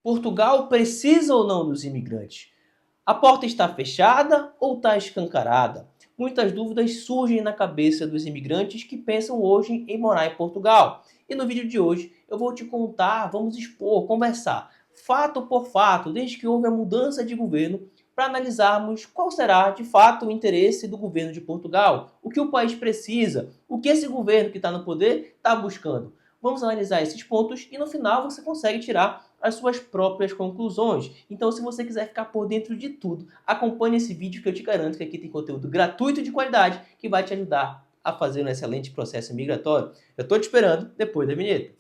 Portugal precisa ou não dos imigrantes? A porta está fechada ou está escancarada? Muitas dúvidas surgem na cabeça dos imigrantes que pensam hoje em morar em Portugal. E no vídeo de hoje eu vou te contar, vamos expor, conversar, fato por fato, desde que houve a mudança de governo, para analisarmos qual será de fato o interesse do governo de Portugal, o que o país precisa, o que esse governo que está no poder está buscando. Vamos analisar esses pontos e no final você consegue tirar as suas próprias conclusões. Então, se você quiser ficar por dentro de tudo, acompanhe esse vídeo que eu te garanto que aqui tem conteúdo gratuito de qualidade que vai te ajudar a fazer um excelente processo migratório. Eu estou te esperando depois da vinheta.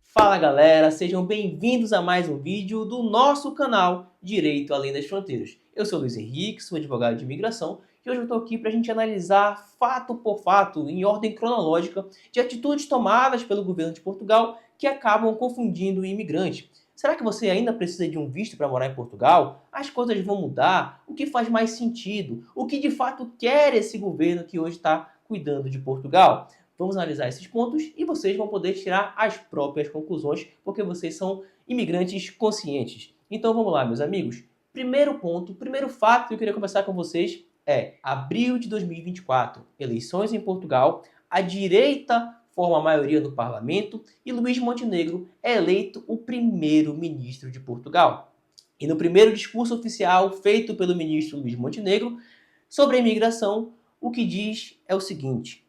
Fala galera, sejam bem-vindos a mais um vídeo do nosso canal Direito Além das Fronteiras. Eu sou Luiz Henrique, sou advogado de imigração e hoje eu estou aqui para a gente analisar fato por fato, em ordem cronológica, de atitudes tomadas pelo governo de Portugal que acabam confundindo o imigrante. Será que você ainda precisa de um visto para morar em Portugal? As coisas vão mudar? O que faz mais sentido? O que de fato quer esse governo que hoje está cuidando de Portugal? Vamos analisar esses pontos e vocês vão poder tirar as próprias conclusões, porque vocês são imigrantes conscientes. Então vamos lá, meus amigos. Primeiro ponto, primeiro fato que eu queria conversar com vocês é abril de 2024, eleições em Portugal, a direita forma a maioria no parlamento e Luís Montenegro é eleito o primeiro-ministro de Portugal. E no primeiro discurso oficial feito pelo ministro Luís Montenegro sobre a imigração, o que diz é o seguinte: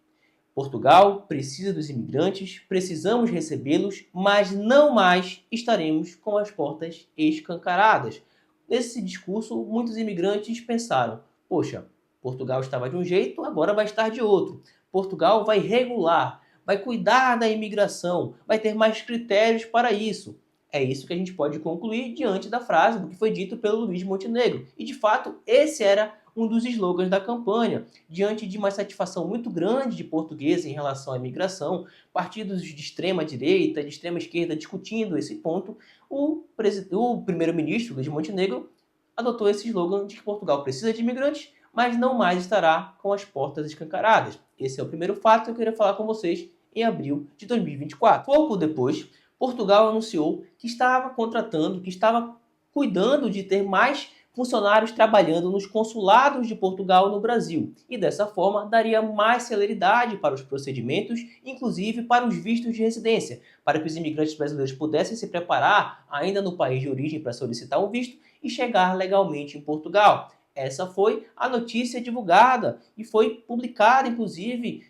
Portugal precisa dos imigrantes, precisamos recebê-los, mas não mais estaremos com as portas escancaradas. Nesse discurso, muitos imigrantes pensaram: poxa, Portugal estava de um jeito, agora vai estar de outro. Portugal vai regular, vai cuidar da imigração, vai ter mais critérios para isso. É isso que a gente pode concluir diante da frase do que foi dito pelo Luís Montenegro. E, de fato, esse era um dos slogans da campanha. Diante de uma satisfação muito grande de portugueses em relação à imigração, partidos de extrema-direita, de extrema-esquerda discutindo esse ponto, o primeiro-ministro Luís Montenegro adotou esse slogan de que Portugal precisa de imigrantes, mas não mais estará com as portas escancaradas. Esse é o primeiro fato que eu queria falar com vocês em abril de 2024. Pouco depois, Portugal anunciou que estava contratando, que estava cuidando de ter mais funcionários trabalhando nos consulados de Portugal no Brasil. E dessa forma daria mais celeridade para os procedimentos, inclusive para os vistos de residência, para que os imigrantes brasileiros pudessem se preparar ainda no país de origem para solicitar um visto e chegar legalmente em Portugal. Essa foi a notícia divulgada e foi publicada, inclusive,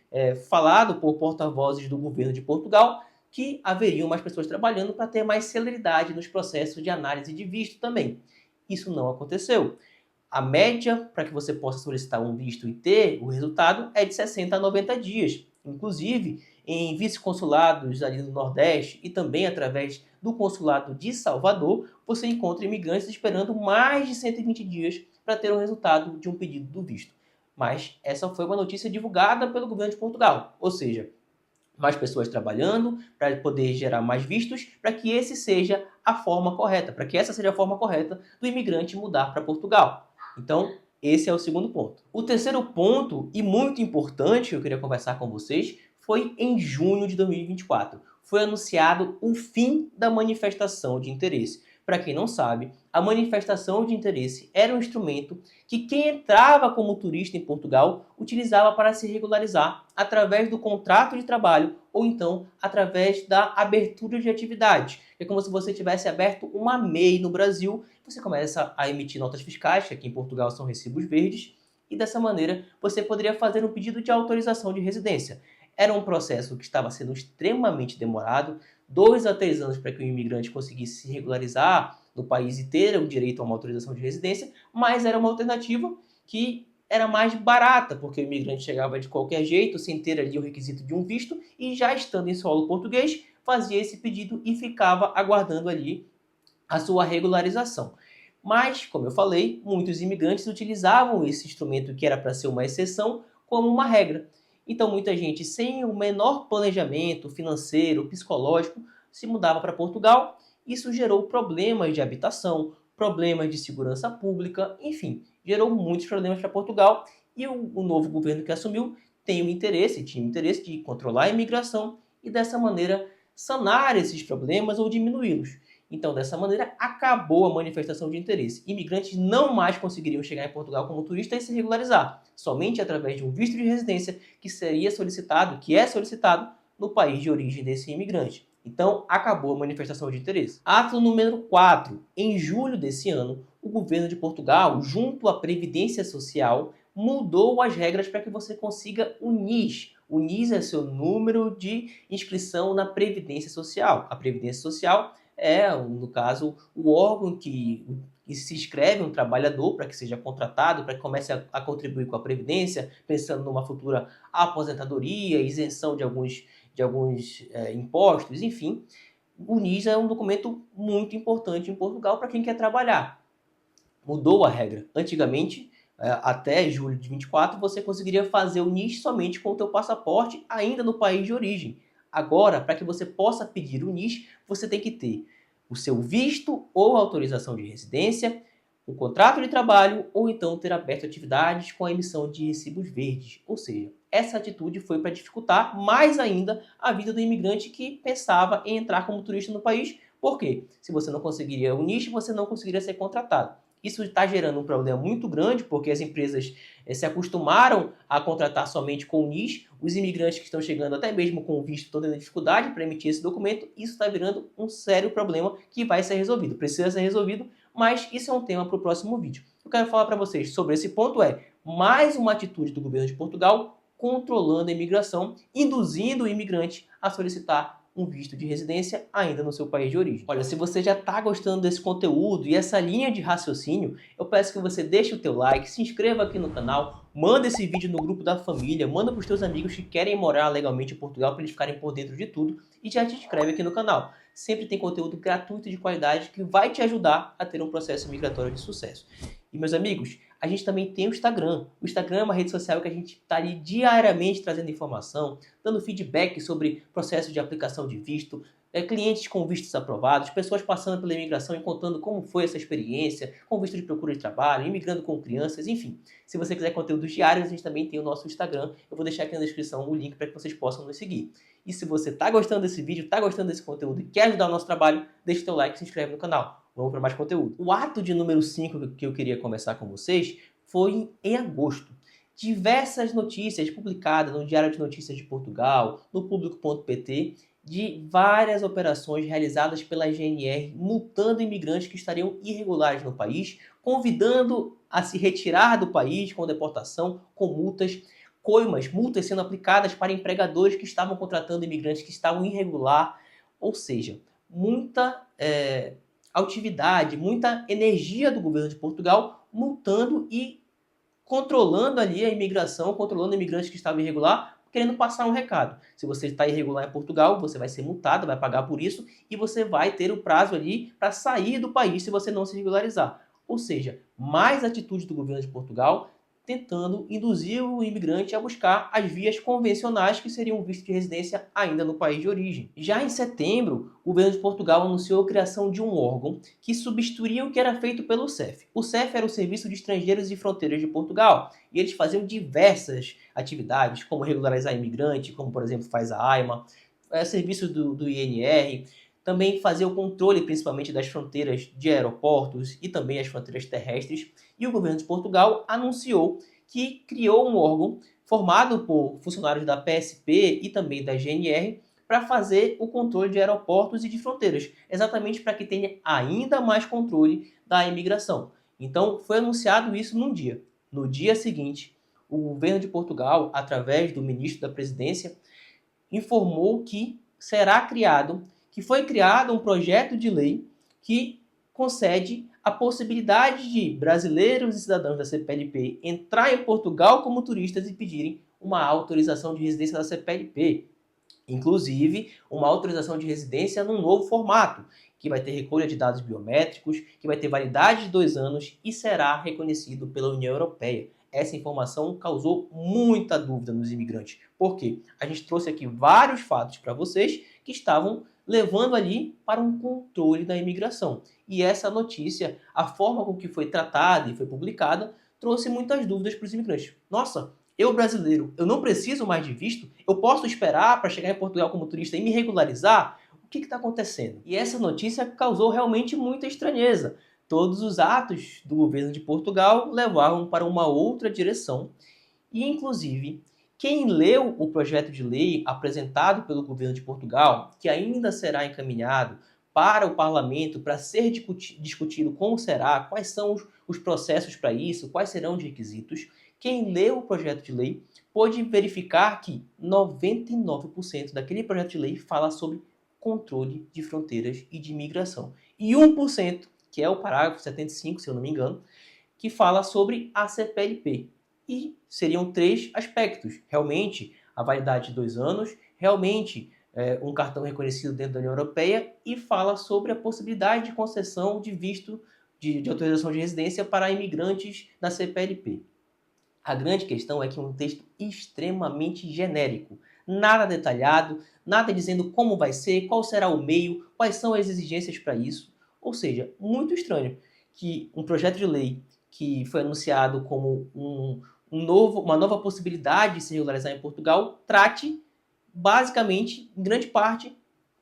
falado por porta-vozes do governo de Portugal, que haveriam mais pessoas trabalhando para ter mais celeridade nos processos de análise de visto também. Isso não aconteceu. A média para que você possa solicitar um visto e ter o resultado é de 60 a 90 dias. Inclusive, em vice-consulados ali no Nordeste e também através do consulado de Salvador, você encontra imigrantes esperando mais de 120 dias para ter o resultado de um pedido do visto. Mas essa foi uma notícia divulgada pelo governo de Portugal, ou seja, mais pessoas trabalhando para poder gerar mais vistos, para que esse seja a forma correta, para que essa seja a forma correta do imigrante mudar para Portugal. Então, esse é o segundo ponto. O terceiro ponto, e muito importante, que eu queria conversar com vocês, foi em junho de 2024. Foi anunciado o fim da manifestação de interesse. Para quem não sabe, a manifestação de interesse era um instrumento que quem entrava como turista em Portugal utilizava para se regularizar através do contrato de trabalho ou então através da abertura de atividades. É como se você tivesse aberto uma MEI no Brasil, você começa a emitir notas fiscais, que aqui em Portugal são recibos verdes, e dessa maneira você poderia fazer um pedido de autorização de residência. Era um processo que estava sendo extremamente demorado, 2 a 3 anos para que o imigrante conseguisse se regularizar no país e ter o direito a uma autorização de residência, mas era uma alternativa que era mais barata, porque o imigrante chegava de qualquer jeito, sem ter ali o requisito de um visto, e já estando em solo português, fazia esse pedido e ficava aguardando ali a sua regularização. Mas, como eu falei, muitos imigrantes utilizavam esse instrumento que era para ser uma exceção como uma regra. Então, muita gente, sem o menor planejamento financeiro, psicológico, se mudava para Portugal. Isso gerou problemas de habitação, problemas de segurança pública, enfim, gerou muitos problemas para Portugal. E o novo governo que assumiu tinha o interesse de controlar a imigração e dessa maneira sanar esses problemas ou diminuí-los. Então, dessa maneira, acabou a manifestação de interesse. Imigrantes não mais conseguiriam chegar em Portugal como turistas e se regularizar, somente através de um visto de residência que é solicitado no país de origem desse imigrante. Então, acabou a manifestação de interesse. Ato número 4. Em julho desse ano, o governo de Portugal, junto à Previdência Social, mudou as regras para que você consiga o NIS. O NIS é seu número de inscrição na Previdência Social. A Previdência Social é, no caso, o órgão que se inscreve um trabalhador para que seja contratado, para que comece a contribuir com a Previdência, pensando numa futura aposentadoria, isenção de alguns impostos, enfim. O NIS é um documento muito importante em Portugal para quem quer trabalhar. Mudou a regra. Antigamente, até julho de 24, você conseguiria fazer o NIS somente com o teu passaporte, ainda no país de origem. Agora, para que você possa pedir o NIS, você tem que ter o seu visto ou autorização de residência, o contrato de trabalho ou então ter aberto atividades com a emissão de recibos verdes. Ou seja, essa atitude foi para dificultar mais ainda a vida do imigrante que pensava em entrar como turista no país. Por quê? Se você não conseguiria o NIS, você não conseguiria ser contratado. Isso está gerando um problema muito grande, porque as empresas se acostumaram a contratar somente com o NIS. Os imigrantes que estão chegando, até mesmo com o visto, estão tendo dificuldade para emitir esse documento. Isso está virando um sério problema que vai ser resolvido. Precisa ser resolvido, mas isso é um tema para o próximo vídeo. Eu quero falar para vocês sobre esse ponto mais uma atitude do governo de Portugal controlando a imigração, induzindo o imigrante a solicitar um visto de residência ainda no seu país de origem. Olha, se você já está gostando desse conteúdo e essa linha de raciocínio, eu peço que você deixe o teu like, se inscreva aqui no canal, manda esse vídeo no grupo da família, manda para os teus amigos que querem morar legalmente em Portugal para eles ficarem por dentro de tudo e já te inscreve aqui no canal. Sempre tem conteúdo gratuito de qualidade que vai te ajudar a ter um processo migratório de sucesso. E meus amigos, a gente também tem o Instagram. O Instagram é uma rede social que a gente está ali diariamente trazendo informação, dando feedback sobre processo de aplicação de visto, clientes com vistos aprovados, pessoas passando pela imigração e contando como foi essa experiência, com visto de procura de trabalho, imigrando com crianças, enfim. Se você quiser conteúdos diários, a gente também tem o nosso Instagram. Eu vou deixar aqui na descrição o link para que vocês possam nos seguir. E se você está gostando desse vídeo, está gostando desse conteúdo e quer ajudar o nosso trabalho, deixa o teu like e se inscreve no canal. Vamos para mais conteúdo. O ato de número 5 que eu queria conversar com vocês foi em agosto. Diversas notícias publicadas no Diário de Notícias de Portugal, no Público.pt, de várias operações realizadas pela GNR multando imigrantes que estariam irregulares no país, convidando a se retirar do país com deportação, com multas, coimas, multas sendo aplicadas para empregadores que estavam contratando imigrantes que estavam irregular, ou seja, muita altividade, muita energia do governo de Portugal multando e controlando ali a imigração, controlando imigrantes que estavam irregular, querendo passar um recado. Se você está irregular em Portugal, você vai ser multado, vai pagar por isso e você vai ter o prazo ali para sair do país se você não se regularizar. Ou seja, mais atitude do governo de Portugal tentando induzir o imigrante a buscar as vias convencionais que seriam o visto de residência ainda no país de origem. Já em setembro, o governo de Portugal anunciou a criação de um órgão que substituiria o que era feito pelo CEF. O CEF era o Serviço de Estrangeiros e Fronteiras de Portugal, e eles faziam diversas atividades, como regularizar imigrante, como por exemplo faz a AIMA, serviços do INR, também fazer o controle principalmente das fronteiras de aeroportos e também as fronteiras terrestres. E o governo de Portugal anunciou que criou um órgão formado por funcionários da PSP e também da GNR para fazer o controle de aeroportos e de fronteiras, exatamente para que tenha ainda mais controle da imigração. Então foi anunciado isso num dia. No dia seguinte, o governo de Portugal, através do ministro da Presidência, informou que foi criado um projeto de lei que concede a possibilidade de brasileiros e cidadãos da CPLP entrar em Portugal como turistas e pedirem uma autorização de residência da CPLP. Inclusive, uma autorização de residência num novo formato, que vai ter recolha de dados biométricos, que vai ter validade de 2 anos e será reconhecido pela União Europeia. Essa informação causou muita dúvida nos imigrantes. Por quê? A gente trouxe aqui vários fatos para vocês que estavam levando ali para um controle da imigração. E essa notícia, a forma com que foi tratada e foi publicada, trouxe muitas dúvidas para os imigrantes. Nossa, Eu, brasileiro, eu não preciso mais de visto? Eu posso esperar para chegar em Portugal como turista e me regularizar? O que está acontecendo? E essa notícia causou realmente muita estranheza. Todos os atos do governo de Portugal levavam para uma outra direção. E, inclusive, quem leu o projeto de lei apresentado pelo governo de Portugal, que ainda será encaminhado para o parlamento para ser discutido como será, quais são os processos para isso, quais serão os requisitos, quem leu o projeto de lei pôde verificar que 99% daquele projeto de lei fala sobre controle de fronteiras e de imigração. E 1%, que é o parágrafo 75, se eu não me engano, que fala sobre a CPLP. E seriam 3 aspectos. Realmente, a validade de 2 anos, realmente um cartão reconhecido dentro da União Europeia e fala sobre a possibilidade de concessão de visto de autorização de residência para imigrantes da CPLP. A grande questão é que é um texto extremamente genérico, nada detalhado, nada dizendo como vai ser, qual será o meio, quais são as exigências para isso. Ou seja, muito estranho que um projeto de lei que foi anunciado como uma nova possibilidade de se regularizar em Portugal trate, basicamente, em grande parte,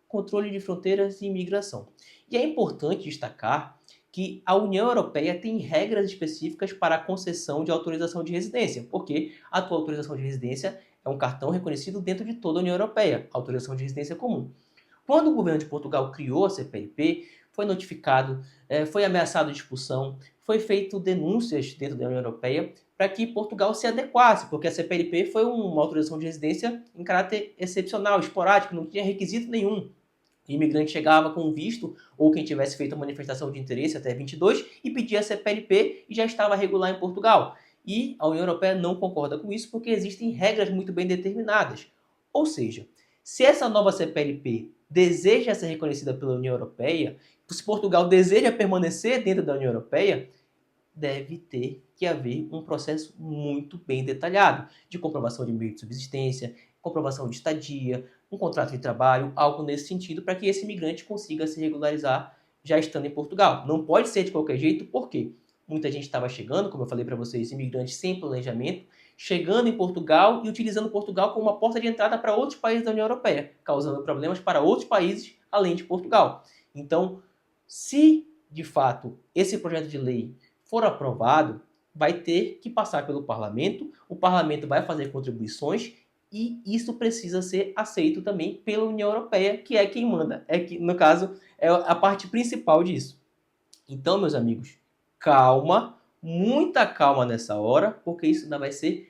controle de fronteiras e imigração. E é importante destacar que a União Europeia tem regras específicas para a concessão de autorização de residência, porque a tua autorização de residência é um cartão reconhecido dentro de toda a União Europeia, autorização de residência comum. Quando o governo de Portugal criou a CPLP, foi notificado, foi ameaçado de expulsão, foi feito denúncias dentro da União Europeia para que Portugal se adequasse, porque a CPLP foi uma autorização de residência em caráter excepcional, esporádico, não tinha requisito nenhum. O imigrante chegava com visto, ou quem tivesse feito a manifestação de interesse até 22, e pedia a CPLP e já estava regular em Portugal. E a União Europeia não concorda com isso porque existem regras muito bem determinadas. Ou seja, se essa nova CPLP deseja ser reconhecida pela União Europeia, se Portugal deseja permanecer dentro da União Europeia, deve ter que haver um processo muito bem detalhado de comprovação de meio de subsistência, comprovação de estadia, um contrato de trabalho, algo nesse sentido, para que esse imigrante consiga se regularizar já estando em Portugal. Não pode ser de qualquer jeito, porque muita gente estava chegando, como eu falei para vocês, imigrantes sem planejamento, chegando em Portugal e utilizando Portugal como uma porta de entrada para outros países da União Europeia, causando problemas para outros países além de Portugal. Então, se de fato esse projeto de lei for aprovado, vai ter que passar pelo parlamento, o parlamento vai fazer contribuições e isso precisa ser aceito também pela União Europeia, que é quem manda. No caso, é a parte principal disso. Então, meus amigos, calma, muita calma nessa hora, porque isso ainda vai ser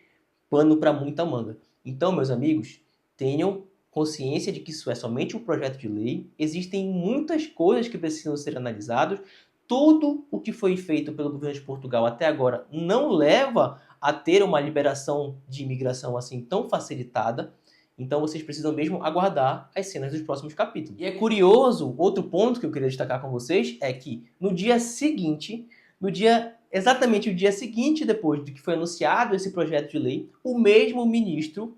pano para muita manga. Então, meus amigos, tenham consciência de que isso é somente um projeto de lei, existem muitas coisas que precisam ser analisadas, tudo o que foi feito pelo governo de Portugal até agora não leva a ter uma liberação de imigração assim tão facilitada. Então vocês precisam mesmo aguardar as cenas dos próximos capítulos. E é curioso, outro ponto que eu queria destacar com vocês é que no dia seguinte, exatamente o dia seguinte depois de que foi anunciado esse projeto de lei, o mesmo ministro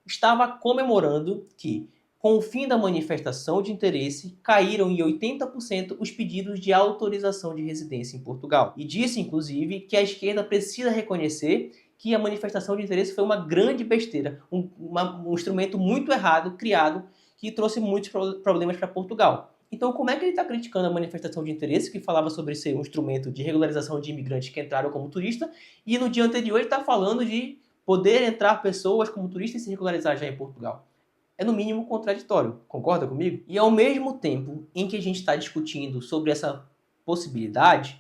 estava comemorando que, com o fim da manifestação de interesse, caíram em 80% os pedidos de autorização de residência em Portugal. E disse, inclusive, que a esquerda precisa reconhecer que a manifestação de interesse foi uma grande besteira, um instrumento muito errado criado que trouxe muitos problemas para Portugal. Então, como é que ele está criticando a manifestação de interesse, que falava sobre ser um instrumento de regularização de imigrantes que entraram como turista, e no dia anterior ele está falando de poder entrar pessoas como turistas e se regularizar já em Portugal? É no mínimo contraditório, concorda comigo? E ao mesmo tempo em que a gente está discutindo sobre essa possibilidade,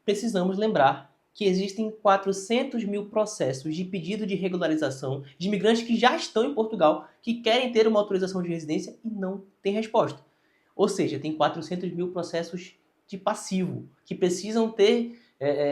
precisamos lembrar que existem 400 mil processos de pedido de regularização de imigrantes que já estão em Portugal, que querem ter uma autorização de residência e não têm resposta. Ou seja, tem 400 mil processos de passivo, que precisam ter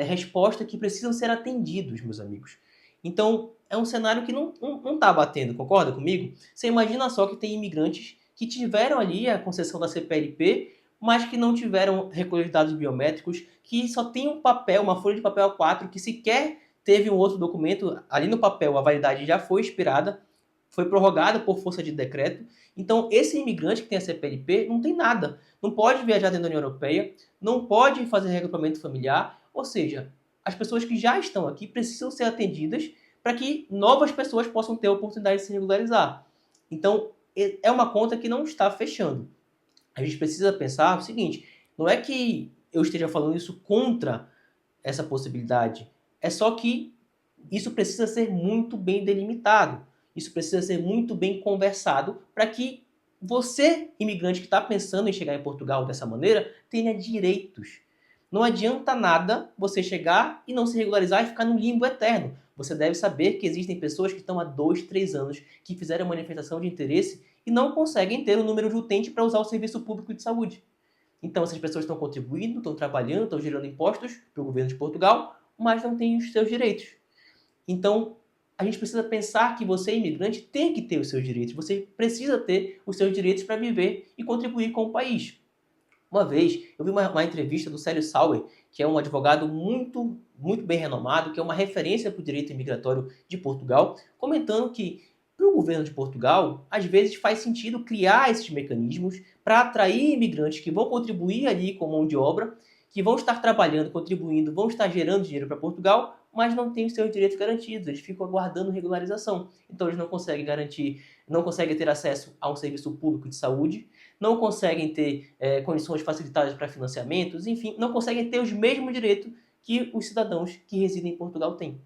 resposta, que precisam ser atendidos, meus amigos. Então, é um cenário que não está batendo, concorda comigo? Você imagina só que tem imigrantes que tiveram ali a concessão da CPLP, mas que não tiveram recolher de dados biométricos, que só tem um papel, uma folha de papel A4, que sequer teve um outro documento. Ali no papel a validade já foi expirada, foi prorrogada por força de decreto. Então, esse imigrante que tem a CPLP não tem nada. Não pode viajar dentro da União Europeia, não pode fazer reagrupamento familiar, ou seja, as pessoas que já estão aqui precisam ser atendidas para que novas pessoas possam ter a oportunidade de se regularizar. Então, é uma conta que não está fechando. A gente precisa pensar o seguinte, não é que eu esteja falando isso contra essa possibilidade, é só que isso precisa ser muito bem delimitado, isso precisa ser muito bem conversado para que você, imigrante que está pensando em chegar em Portugal dessa maneira, tenha direitos. Não adianta nada você chegar e não se regularizar e ficar no limbo eterno. Você deve saber que existem pessoas que estão há 2, 3 anos, que fizeram manifestação de interesse e não conseguem ter o número de utente para usar o serviço público de saúde. Então essas pessoas estão contribuindo, estão trabalhando, estão gerando impostos para o governo de Portugal, mas não têm os seus direitos. Então, a gente precisa pensar que você, imigrante, tem que ter os seus direitos. Você precisa ter os seus direitos para viver e contribuir com o país. Uma vez, eu vi uma entrevista do Célio Sauer, que é um advogado muito bem renomado, que é uma referência para o direito imigratório de Portugal, comentando que para o governo de Portugal, às vezes faz sentido criar esses mecanismos para atrair imigrantes que vão contribuir ali com mão de obra, que vão estar trabalhando, contribuindo, vão estar gerando dinheiro para Portugal, mas não têm os seus direitos garantidos, eles ficam aguardando regularização. Então eles não conseguem garantir, não conseguem ter acesso a um serviço público de saúde, não conseguem ter condições facilitadas para financiamentos, enfim, não conseguem ter os mesmos direitos que os cidadãos que residem em Portugal têm.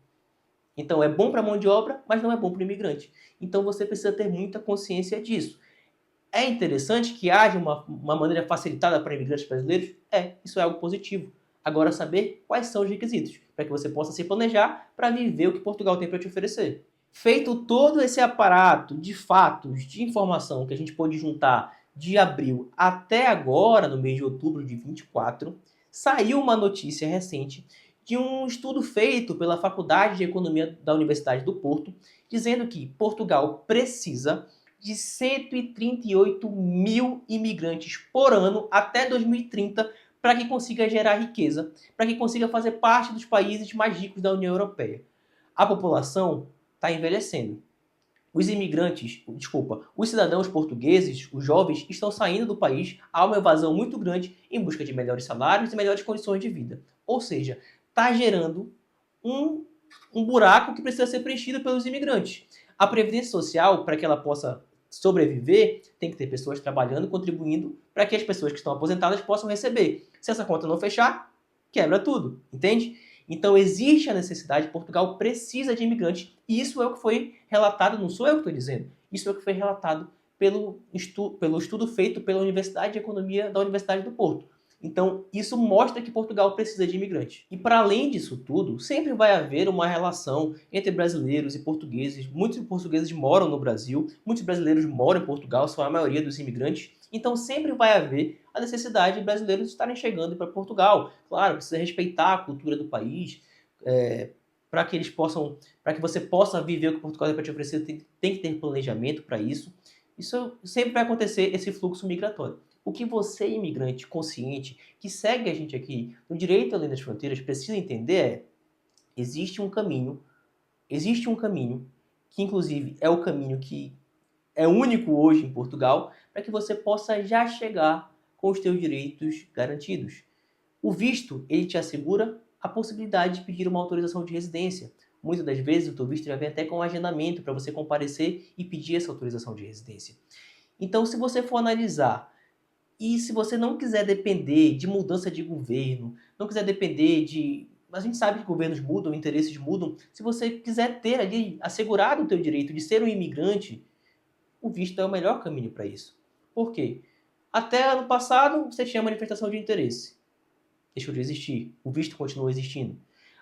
Então é bom para a mão de obra, mas não é bom para o imigrante. Então você precisa ter muita consciência disso. É interessante que haja uma maneira facilitada para imigrantes brasileiros? Isso é algo positivo. Agora saber quais são os requisitos, para que você possa se planejar para viver o que Portugal tem para te oferecer. Feito todo esse aparato de fatos, de informação que a gente pôde juntar de abril até agora, no mês de outubro de 24, saiu uma notícia recente de um estudo feito pela Faculdade de Economia da Universidade do Porto, dizendo que Portugal precisa de 138 mil imigrantes por ano até 2030 para que consiga gerar riqueza, para que consiga fazer parte dos países mais ricos da União Europeia. A população está envelhecendo. Os cidadãos portugueses, os jovens, estão saindo do país, há uma evasão muito grande em busca de melhores salários e melhores condições de vida. Ou seja, está gerando um buraco que precisa ser preenchido pelos imigrantes. A Previdência Social, para que ela possa sobreviver, tem que ter pessoas trabalhando, contribuindo, para que as pessoas que estão aposentadas possam receber. Se essa conta não fechar, quebra tudo, entende? Então existe a necessidade, Portugal precisa de imigrantes, e isso é o que foi relatado, não sou eu que estou dizendo, isso é o que foi relatado pelo estudo feito pela Universidade de Economia da Universidade do Porto. Então, isso mostra que Portugal precisa de imigrantes. E para além disso tudo, sempre vai haver uma relação entre brasileiros e portugueses. Muitos portugueses moram no Brasil, muitos brasileiros moram em Portugal, são a maioria dos imigrantes. Então, sempre vai haver a necessidade de brasileiros estarem chegando para Portugal. Claro, precisa respeitar a cultura do país, para que você possa viver o que Portugal tem para te oferecer, tem que ter planejamento para isso. Isso sempre vai acontecer, esse fluxo migratório. O que você, imigrante consciente, que segue a gente aqui no Direito Além das Fronteiras, precisa entender existe um caminho que inclusive é o caminho que é único hoje em Portugal, para que você possa já chegar com os seus direitos garantidos. O visto, ele te assegura a possibilidade de pedir uma autorização de residência. Muitas das vezes o teu visto já vem até com um agendamento para você comparecer e pedir essa autorização de residência. Então, se você for analisar e se você não quiser depender de mudança de governo, não quiser depender de... A gente sabe que governos mudam, interesses mudam. Se você quiser ter ali assegurado o teu direito de ser um imigrante, o visto é o melhor caminho para isso. Por quê? Até ano passado você tinha manifestação de interesse. Deixou de existir. O visto continua existindo.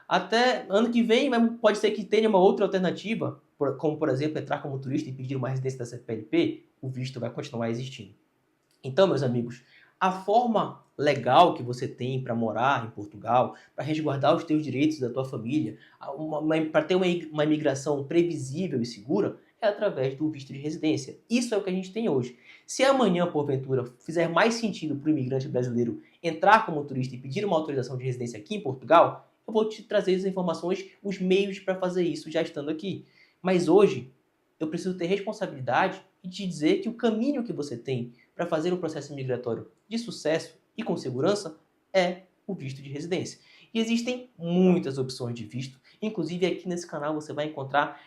Até ano que vem pode ser que tenha uma outra alternativa, como por exemplo entrar como turista e pedir uma residência da CPLP, o visto vai continuar existindo. Então, meus amigos, a forma legal que você tem para morar em Portugal, para resguardar os teus direitos da tua família, para ter uma imigração previsível e segura, é através do visto de residência. Isso é o que a gente tem hoje. Se amanhã, porventura, fizer mais sentido para o imigrante brasileiro entrar como turista e pedir uma autorização de residência aqui em Portugal, eu vou te trazer as informações, os meios para fazer isso já estando aqui. Mas hoje, eu preciso ter responsabilidade e te dizer que o caminho que você tem para fazer um processo migratório de sucesso e com segurança é o visto de residência. E existem muitas opções de visto, Inclusive aqui nesse canal você vai encontrar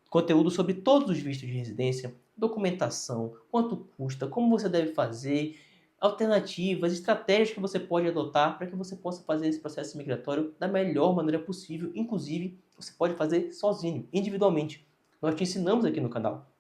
conteúdo sobre todos os vistos de residência, documentação, quanto custa, como você deve fazer, alternativas, estratégias que você pode adotar para que você possa fazer esse processo migratório da melhor maneira possível. Inclusive, você pode fazer sozinho, individualmente. Nós te ensinamos aqui no canal.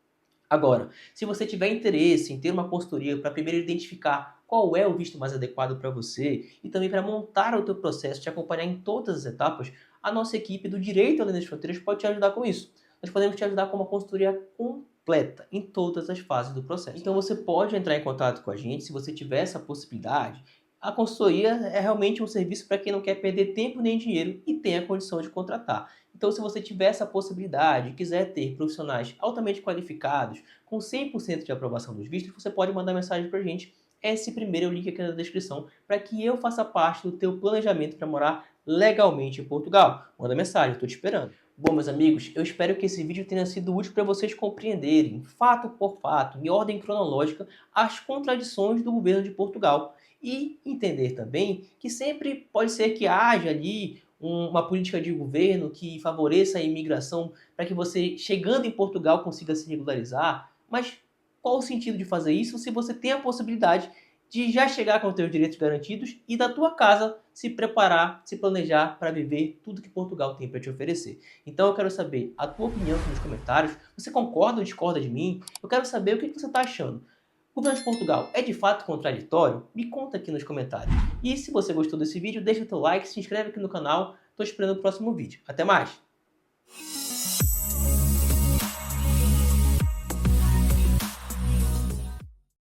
Agora, se você tiver interesse em ter uma consultoria para primeiro identificar qual é o visto mais adequado para você e também para montar o teu processo, te acompanhar em todas as etapas, a nossa equipe do Direito Além das Fronteiras pode te ajudar com isso. Nós podemos te ajudar com uma consultoria completa em todas as fases do processo. Então você pode entrar em contato com a gente se você tiver essa possibilidade. A consultoria é realmente um serviço para quem não quer perder tempo nem dinheiro e tem a condição de contratar. Então, se você tiver essa possibilidade e quiser ter profissionais altamente qualificados, com 100% de aprovação dos vistos, você pode mandar mensagem para a gente. Esse primeiro é o link aqui na descrição para que eu faça parte do teu planejamento para morar legalmente em Portugal. Manda mensagem, eu estou te esperando. Bom, meus amigos, eu espero que esse vídeo tenha sido útil para vocês compreenderem, fato por fato, em ordem cronológica, as contradições do governo de Portugal. E entender também que sempre pode ser que haja ali uma política de governo que favoreça a imigração para que você, chegando em Portugal, consiga se regularizar. Mas qual o sentido de fazer isso se você tem a possibilidade de já chegar com os seus direitos garantidos e da tua casa se preparar, se planejar para viver tudo que Portugal tem para te oferecer? Então eu quero saber a tua opinião aqui nos comentários. Você concorda ou discorda de mim? Eu quero saber o que você está achando. O governo de Portugal é de fato contraditório? Me conta aqui nos comentários. E se você gostou desse vídeo, deixa o teu like, se inscreve aqui no canal. Estou esperando o próximo vídeo. Até mais!